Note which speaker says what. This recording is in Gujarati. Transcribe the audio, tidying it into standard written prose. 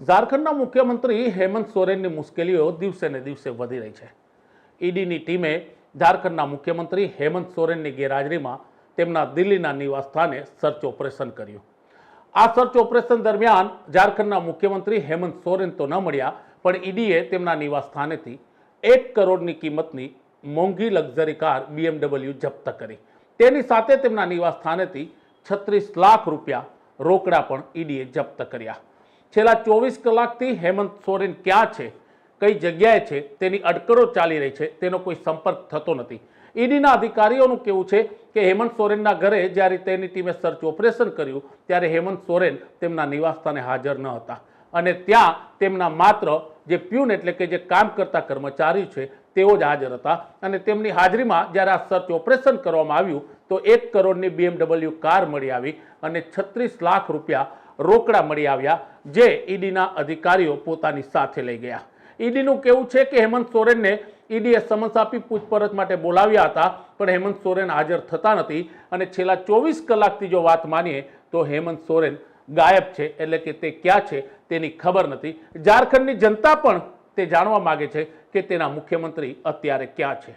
Speaker 1: ઝારખંડના મુખ્યમંત્રી હેમંત સોરેનની મુશ્કેલીઓ દિવસે ને દિવસે વધી રહી છે। ઈડીની ટીમે ઝારખંડના મુખ્યમંત્રી હેમંત સોરેનની ગેરહાજરીમાં તેમના દિલ્હીના નિવાસ સ્થાને સર્ચ ઓપરેશન કર્યું। આ સર્ચ ઓપરેશન દરમિયાન ઝારખંડના મુખ્યમંત્રી હેમંત સોરેન તો ન મળ્યા, પણ ઈડીએ તેમના નિવાસ સ્થાનેથી 1 કરોડની કિંમતની મોંઘી લક્ઝરી કાર BMW જપ્ત કરી। તેની સાથે તેમના નિવાસ સ્થાનેથી 36 લાખ રૂપિયા રોકડા પણ ઈડીએ જપ્ત કર્યા। છેલ્લા 24 કલાકથી હેમંત સોરેન ક્યાં છે, કઈ જગ્યાએ છે તેની અટકળો ચાલી રહી છે, તેનો કોઈ સંપર્ક થતો નથી। ઈડીના અધિકારીઓનું કહેવું છે કે હેમંત સોરેનના ઘરે જ્યારે તેની ટીમે સર્ચ ઓપરેશન કર્યું ત્યારે હેમંત સોરેન તેમના નિવાસસ્થાને હાજર ન હતા અને ત્યાં તેમના માત્ર જે પ્યુન એટલે કે જે કામ કરતા કર્મચારી છે તેઓ જ હાજર હતા અને તેમની હાજરીમાં જ્યારે આ સર્ચ ઓપરેશન કરવામાં આવ્યું તો 1 કરોડની BMW કાર મળી આવી અને 36 લાખ રૂપિયા રોકડા મળી આવ્યા, જે ઈડીના અધિકારીઓ પોતાની સાથે લઈ ગયા। ઈડીનું કહેવું છે કે હેમંત સોરેનને ઈડીએ સમન્સ આપી પૂછપરછ માટે બોલાવ્યા હતા, પણ હેમંત સોરેન હાજર થતા નથી અને છેલ્લા 24 કલાકથી જો વાત માનીએ તો હેમંત સોરેન ગાયબ છે, એટલે કે તે ક્યાં છે તેની ખબર નથી। ઝારખંડની જનતા પણ તે જાણવા માંગે છે કે તેના મુખ્યમંત્રી અત્યારે ક્યાં છે।